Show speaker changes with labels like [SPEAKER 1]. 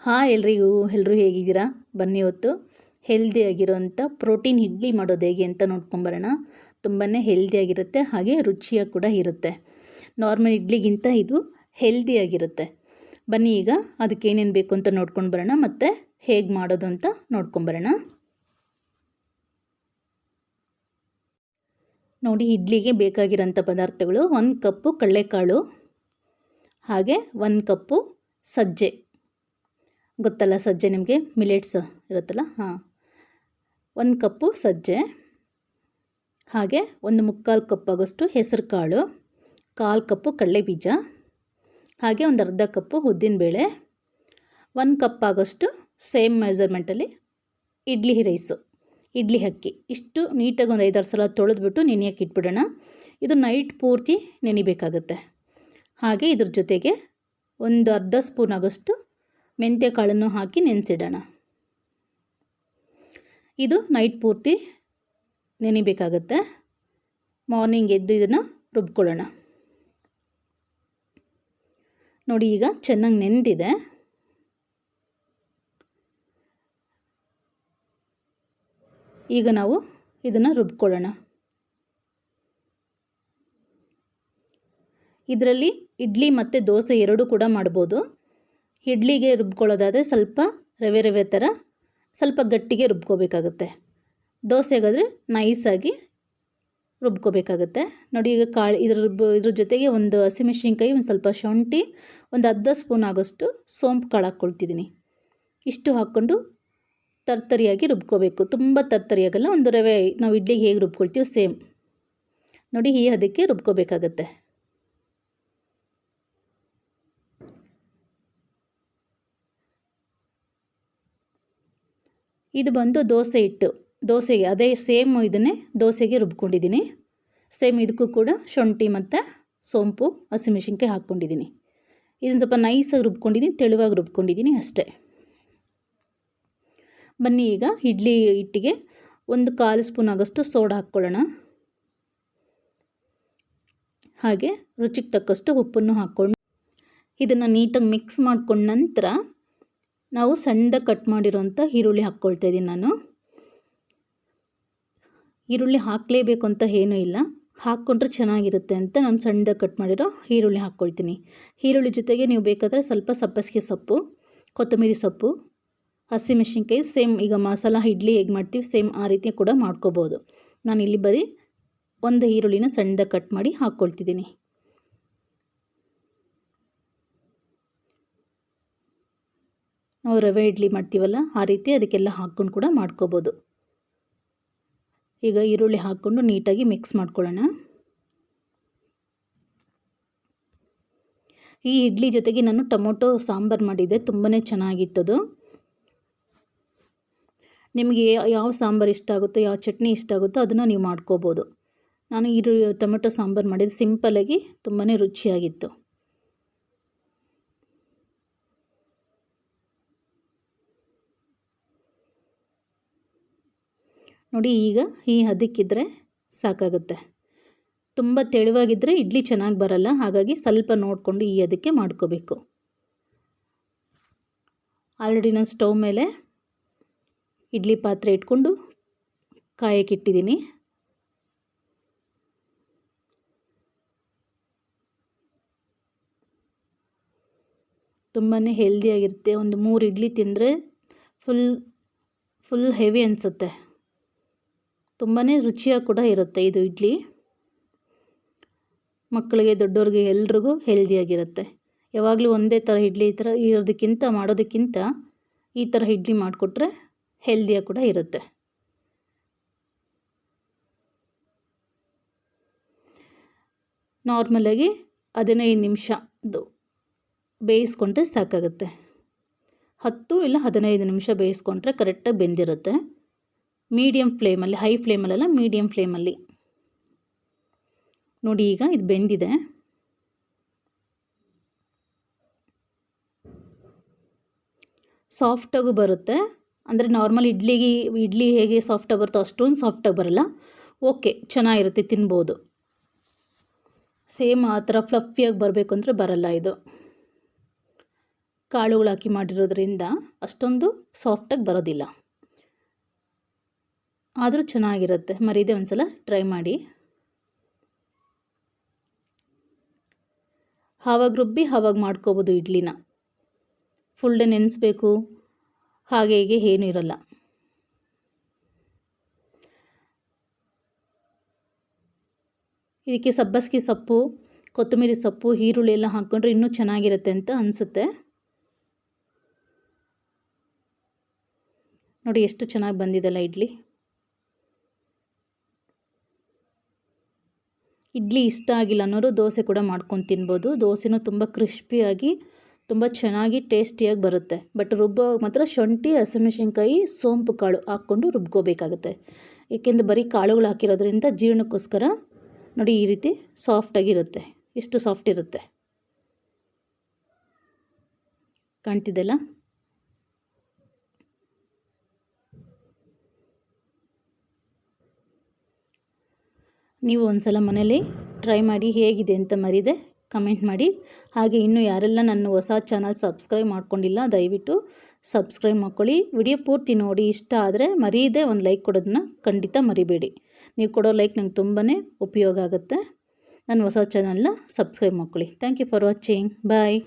[SPEAKER 1] Hi ಎಲ್ಲರೂ ಹೇಗಿದ್ದೀರಾ? ಬನ್ನಿ ಇವತ್ತು ಹೆಲ್ದಿಯಾಗಿರೋಂಥ ಪ್ರೋಟೀನ್ ಇಡ್ಲಿ ಮಾಡೋದು ಹೇಗೆ ಅಂತ ನೋಡ್ಕೊಂಬರೋಣ. ತುಂಬಾ ಹೆಲ್ದಿಯಾಗಿರುತ್ತೆ, ಹಾಗೆ ರುಚಿಯಾಗಿ ಕೂಡ ಇರುತ್ತೆ. ನಾರ್ಮಲ್ ಇಡ್ಲಿಗಿಂತ ಇದು ಹೆಲ್ದಿಯಾಗಿರುತ್ತೆ. ಬನ್ನಿ ಈಗ ಅದಕ್ಕೆ ಏನೇನು ಬೇಕು ಅಂತ ನೋಡ್ಕೊಂಡು ಬರೋಣ, ಮತ್ತು ಹೇಗೆ ಮಾಡೋದು ಅಂತ ನೋಡ್ಕೊಂಬರೋಣ. ನೋಡಿ, ಇಡ್ಲಿಗೆ ಬೇಕಾಗಿರೋಂಥ ಪದಾರ್ಥಗಳು: 1 ಕಪ್ಪು ಕಡಲೆಕಾಳು, ಹಾಗೆ 1 ಕಪ್ಪು ಸಜ್ಜೆ. ಗೊತ್ತಲ್ಲ ಸಜ್ಜೆ, ನಿಮಗೆ ಮಿಲೆಟ್ಸ್ ಇರುತ್ತಲ್ಲ, 1 ಕಪ್ಪು ಸಜ್ಜೆ, ಹಾಗೆ 1/4 ಕಪ್ ಆಗೋಷ್ಟು ಹೆಸರು ಕಾಳು, 1/4 ಕಪ್ಪು ಕಡಲೆ ಬೀಜ, ಹಾಗೆ 1/2 ಕಪ್ಪು ಉದ್ದಿನಬೇಳೆ, 1 ಕಪ್ ಆಗೋಷ್ಟು ಸೇಮ್ ಮೆಜರ್ಮೆಂಟಲ್ಲಿ ಇಡ್ಲಿ ರೈಸು, ಇಡ್ಲಿ ಅಕ್ಕಿ. ಇಷ್ಟು ನೀಟಾಗಿ ಒಂದು 5-6 ಸಲ ತೊಳೆದ್ಬಿಟ್ಟು ನೆನೆಯೋಕೆ ಇಟ್ಬಿಡೋಣ. ಇದು ನೈಟ್ ಪೂರ್ತಿ ನೆನಿಬೇಕಾಗುತ್ತೆ. ಹಾಗೆ ಇದ್ರ ಜೊತೆಗೆ ಒಂದು ಅರ್ಧ ಸ್ಪೂನ್ ಆಗೋಷ್ಟು ಮೆಂತ್ಯ ಕಾಳನ್ನು ಹಾಕಿ ನೆನೆಸಿಡೋಣ. ಇದು ನೈಟ್ ಪೂರ್ತಿ ನೆನಿಬೇಕಾಗುತ್ತೆ. ಮಾರ್ನಿಂಗ್ ಎದ್ದು ಇದನ್ನು ರುಬ್ಕೊಳ್ಳೋಣ. ನೋಡಿ, ಈಗ ಚೆನ್ನಾಗಿ ನೆಂದಿದೆ. ಈಗ ನಾವು ಇದನ್ನು ರುಬ್ಕೊಳ್ಳೋಣ. ಇದರಲ್ಲಿ ಇಡ್ಲಿ ಮತ್ತು ದೋಸೆ ಎರಡೂ ಕೂಡ ಮಾಡ್ಬೋದು. ಇಡ್ಲಿಗೆ ರುಬ್ಕೊಳ್ಳೋದಾದರೆ ಸ್ವಲ್ಪ ರವೆ ಥರ ಸ್ವಲ್ಪ ಗಟ್ಟಿಗೆ ರುಬ್ಕೋಬೇಕಾಗುತ್ತೆ. ದೋಸೆಗಾದರೆ ನೈಸಾಗಿ ರುಬ್ಕೋಬೇಕಾಗುತ್ತೆ. ನೋಡಿ, ಈಗ ಇದ್ರ ಜೊತೆಗೆ ಒಂದು ಹಸಿಮೆಣಸಿನ್ಕಾಯಿ, ಒಂದು ಸ್ವಲ್ಪ ಶುಂಠಿ, ಒಂದು ಅರ್ಧ ಸ್ಪೂನ್ ಆಗೋಷ್ಟು ಸೋಂಪು ಕಾಳು ಹಾಕ್ಕೊಳ್ತಿದ್ದೀನಿ. ಇಷ್ಟು ಹಾಕ್ಕೊಂಡು ತರ್ತರಿಯಾಗಿ ರುಬ್ಕೋಬೇಕು. ತುಂಬ ತರ್ತರಿಯಾಗಲ್ಲ, ಒಂದು ರವೆ ನಾವು ಇಡ್ಲಿಗೆ ಹೇಗೆ ರುಬ್ಕೊಳ್ತೀವಿ ಸೇಮ್. ನೋಡಿ, ಅದಕ್ಕೆ ರುಬ್ಕೋಬೇಕಾಗತ್ತೆ. ಇದು ಬಂದು ದೋಸೆ ಹಿಟ್ಟು. ದೋಸೆಗೆ ಅದೇ ಸೇಮ್ ಇದನ್ನೇ ದೋಸೆಗೆ ರುಬ್ಕೊಂಡಿದ್ದೀನಿ. ಸೇಮ್ ಇದಕ್ಕೂ ಕೂಡ ಶುಂಠಿ ಮತ್ತು ಸೋಂಪು, ಹಸಿಮೆಣಸಿನ್ಕಾಯಿ ಹಾಕ್ಕೊಂಡಿದ್ದೀನಿ. ಇದನ್ನು ಸ್ವಲ್ಪ ನೈಸಾಗಿ ರುಬ್ಕೊಂಡಿದ್ದೀನಿ, ತೆಳುವಾಗಿ ರುಬ್ಕೊಂಡಿದ್ದೀನಿ ಅಷ್ಟೇ. ಬನ್ನಿ ಈಗ ಇಡ್ಲಿ ಹಿಟ್ಟಿಗೆ 1/4 ಸ್ಪೂನ್ ಆಗೋಷ್ಟು ಸೋಡಾ ಹಾಕ್ಕೊಳ್ಳೋಣ. ಹಾಗೆ ರುಚಿಗೆ ತಕ್ಕಷ್ಟು ಉಪ್ಪನ್ನು ಹಾಕ್ಕೊಂಡು ಇದನ್ನು ನೀಟಾಗಿ ಮಿಕ್ಸ್ ಮಾಡ್ಕೊಂಡ ನಂತರ ನಾವು ಸಣ್ಣದಾಗಿ ಕಟ್ ಮಾಡಿರೋಂಥ ಈರುಳ್ಳಿ ಹಾಕ್ಕೊಳ್ತಾ ಇದ್ದೀನಿ. ನಾನು ಈರುಳ್ಳಿ ಹಾಕಲೇಬೇಕು ಅಂತ ಏನೂ ಇಲ್ಲ, ಹಾಕ್ಕೊಂಡ್ರೆ ಚೆನ್ನಾಗಿರುತ್ತೆ ಅಂತ ನಾನು ಸಣ್ಣದಾಗಿ ಕಟ್ ಮಾಡಿರೋ ಈರುಳ್ಳಿ ಹಾಕ್ಕೊಳ್ತೀನಿ. ಈರುಳ್ಳಿ ಜೊತೆಗೆ ನೀವು ಬೇಕಾದರೆ ಸ್ವಲ್ಪ ಸಬ್ಬಸಿಗೆ ಸೊಪ್ಪು, ಕೊತ್ತಂಬರಿ ಸೊಪ್ಪು, ಹಸಿಮೆಣಸಿನ್ಕಾಯಿ, ಸೇಮ್ ಈಗ ಮಸಾಲ ಇಡ್ಲಿ ಹೇಗೆ ಮಾಡ್ತೀವಿ ಸೇಮ್ ಆ ರೀತಿ ಕೂಡ ಮಾಡ್ಕೋಬೋದು. ನಾನು ಇಲ್ಲಿ ಬರೀ ಒಂದು ಈರುಳ್ಳಿನ ಸಣ್ಣದಾಗಿ ಕಟ್ ಮಾಡಿ ಹಾಕ್ಕೊಳ್ತಿದ್ದೀನಿ. ನಾವು ರವೆ ಇಡ್ಲಿ ಮಾಡ್ತೀವಲ್ಲ ಆ ರೀತಿ ಅದಕ್ಕೆಲ್ಲ ಹಾಕ್ಕೊಂಡು ಕೂಡ ಮಾಡ್ಕೋಬೋದು. ಈಗ ಈರುಳ್ಳಿ ಹಾಕ್ಕೊಂಡು ನೀಟಾಗಿ ಮಿಕ್ಸ್ ಮಾಡ್ಕೊಳ್ಳೋಣ. ಈ ಇಡ್ಲಿ ಜೊತೆಗೆ ನಾನು ಟೊಮೊಟೊ ಸಾಂಬಾರು ಮಾಡಿದ್ದೆ, ತುಂಬಾ ಚೆನ್ನಾಗಿತ್ತದು. ನಿಮಗೆ ಯಾವ ಸಾಂಬಾರು ಇಷ್ಟ ಆಗುತ್ತೋ, ಯಾವ ಚಟ್ನಿ ಇಷ್ಟ ಆಗುತ್ತೋ ಅದನ್ನು ನೀವು ಮಾಡ್ಕೋಬೋದು. ನಾನು ಟೊಮೆಟೊ ಸಾಂಬಾರು ಮಾಡಿದ್ದು ಸಿಂಪಲ್ಲಾಗಿ ತುಂಬಾ ರುಚಿಯಾಗಿತ್ತು. ನೋಡಿ, ಈಗ ಅದಕ್ಕಿದ್ರೆ ಸಾಕಾಗುತ್ತೆ. ತುಂಬ ತೆಳುವಾಗಿದ್ದರೆ ಇಡ್ಲಿ ಚೆನ್ನಾಗಿ ಬರಲ್ಲ, ಹಾಗಾಗಿ ಸ್ವಲ್ಪ ನೋಡಿಕೊಂಡು ಅದಕ್ಕೆ ಮಾಡ್ಕೋಬೇಕು. ಆಲ್ರೆಡಿ ನಾನು ಸ್ಟವ್ ಮೇಲೆ ಇಡ್ಲಿ ಪಾತ್ರೆ ಇಟ್ಕೊಂಡು ಕಾಯಕ್ಕೆ ಇಟ್ಟಿದ್ದೀನಿ. ತುಂಬಾ ಹೆಲ್ದಿಯಾಗಿರುತ್ತೆ. ಒಂದು 3 ಇಡ್ಲಿ ತಿಂದರೆ ಫುಲ್ ಹೆವಿ ಅನಿಸುತ್ತೆ. ತುಂಬಾ ರುಚಿಯಾಗಿ ಕೂಡ ಇರುತ್ತೆ ಇದು ಇಡ್ಲಿ. ಮಕ್ಕಳಿಗೆ, ದೊಡ್ಡವ್ರಿಗೆ ಎಲ್ರಿಗೂ ಹೆಲ್ದಿಯಾಗಿರುತ್ತೆ. ಯಾವಾಗಲೂ ಒಂದೇ ಥರ ಇಡ್ಲಿ ಈ ಥರ ಮಾಡೋದಕ್ಕಿಂತ ಈ ಥರ ಇಡ್ಲಿ ಮಾಡಿಕೊಟ್ರೆ ಹೆಲ್ದಿಯಾಗಿ ಕೂಡ ಇರುತ್ತೆ. ನಾರ್ಮಲಾಗಿ 15 ನಿಮಿಷ ಬೇಯಿಸ್ಕೊಂಡ್ರೆ ಸಾಕಾಗುತ್ತೆ. 10 ಇಲ್ಲ 15 ನಿಮಿಷ ಬೇಯಿಸ್ಕೊಂಡ್ರೆ ಕರೆಕ್ಟಾಗಿ ಬೆಂದಿರುತ್ತೆ. ಮೀಡಿಯಮ್ ಫ್ಲೇಮಲ್ಲಿ, ಹೈ ಫ್ಲೇಮಲ್ಲ, ಮೀಡಿಯಮ್ ಫ್ಲೇಮಲ್ಲಿ. ನೋಡಿ, ಈಗ ಇದು ಬೆಂದಿದೆ. ಸಾಫ್ಟಾಗೂ ಬರುತ್ತೆ. ಅಂದರೆ ನಾರ್ಮಲ್ ಇಡ್ಲಿ ಹೇಗೆ ಸಾಫ್ಟಾಗಿ ಬರುತ್ತೋ ಅಷ್ಟೊಂದು ಸಾಫ್ಟಾಗಿ ಬರಲ್ಲ. ಓಕೆ, ಚೆನ್ನಾಗಿರುತ್ತೆ, ತಿನ್ಬೋದು. ಸೇಮ್ ಆ ಥರ ಫ್ಲಫಿಯಾಗಿ ಬರಬೇಕು ಅಂದರೆ ಬರಲ್ಲ ಇದು. ಕಾಳುಗಳು ಹಾಕಿ ಮಾಡಿರೋದ್ರಿಂದ ಅಷ್ಟೊಂದು ಸಾಫ್ಟಾಗಿ ಬರೋದಿಲ್ಲ, ಆದರೂ ಚೆನ್ನಾಗಿರುತ್ತೆ. ಮರೀದೆ ಒಂದು ಸಲ ಟ್ರೈ ಮಾಡಿ. ಆವಾಗ ರುಬ್ಬಿ ಆವಾಗ ಮಾಡ್ಕೋಬೋದು ಇಡ್ಲಿನ. ಫುಲ್ ಡೇ ನೆನೆಸ್ಬೇಕು ಹಾಗೆ ಹೀಗೆ ಏನೂ ಇರಲ್ಲ. ಇದಕ್ಕೆ ಸಬ್ಬಸಿಗೆ ಸೊಪ್ಪು, ಕೊತ್ತಂಬರಿ ಸೊಪ್ಪು, ಈರುಳ್ಳಿ ಎಲ್ಲ ಹಾಕ್ಕೊಂಡ್ರೆ ಇನ್ನೂ ಚೆನ್ನಾಗಿರುತ್ತೆ ಅಂತ ಅನಿಸುತ್ತೆ. ನೋಡಿ ಎಷ್ಟು ಚೆನ್ನಾಗಿ ಬಂದಿದೆಲ್ಲ ಇಡ್ಲಿ. ಇಡ್ಲಿ ಇಷ್ಟ ಆಗಿಲ್ಲ ಅನ್ನೋರು ದೋಸೆ ಕೂಡ ಮಾಡ್ಕೊಂಡು ತಿನ್ಬೋದು. ದೋಸೆನೂ ತುಂಬ ಕ್ರಿಸ್ಪಿಯಾಗಿ ತುಂಬ ಚೆನ್ನಾಗಿ ಟೇಸ್ಟಿಯಾಗಿ ಬರುತ್ತೆ. ಬಟ್ ರುಬ್ಬುವಾಗ ಮಾತ್ರ ಶುಂಠಿ, ಹಸಿಮೆಣಸಿನ್ಕಾಯಿ, ಸೋಂಪು ಕಾಳು ಹಾಕ್ಕೊಂಡು ರುಬ್ಕೋಬೇಕಾಗುತ್ತೆ. ಏಕೆಂದರೆ ಬರೀ ಕಾಳುಗಳು ಹಾಕಿರೋದ್ರಿಂದ ಜೀರ್ಣಕ್ಕೋಸ್ಕರ ನೋಡಿ ಈ ರೀತಿ ಸಾಫ್ಟಾಗಿರುತ್ತೆ. ಇಷ್ಟು ಸಾಫ್ಟ್ ಇರುತ್ತೆ, ಕಾಣ್ತಿದ್ದೆಲ್ಲ. ನೀವು ಒಂದು ಸಲ ಮನೇಲಿ ಟ್ರೈ ಮಾಡಿ ಹೇಗಿದೆ ಅಂತ ಮರೀದೆ ಕಮೆಂಟ್ ಮಾಡಿ. ಹಾಗೆ ಇನ್ನೂ ಯಾರೆಲ್ಲ ನನ್ನ ಹೊಸ ಚಾನಲ್ ಸಬ್ಸ್ಕ್ರೈಬ್ ಮಾಡ್ಕೊಂಡಿಲ್ಲ ದಯವಿಟ್ಟು ಸಬ್ಸ್ಕ್ರೈಬ್ ಮಾಡ್ಕೊಳ್ಳಿ. ವಿಡಿಯೋ ಪೂರ್ತಿ ನೋಡಿ, ಇಷ್ಟ ಆದರೆ ಮರೀದೆ ಒಂದು ಲೈಕ್ ಕೊಡೋದನ್ನ ಖಂಡಿತ ಮರಿಬೇಡಿ. ನೀವು ಕೊಡೋ ಲೈಕ್ ನಂಗೆ ತುಂಬಾ ಉಪಯೋಗ ಆಗುತ್ತೆ. ನನ್ನ ಹೊಸ ಚಾನಲ್ನ ಸಬ್ಸ್ಕ್ರೈಬ್ ಮಾಡ್ಕೊಳ್ಳಿ. Thank you for watching. Bye.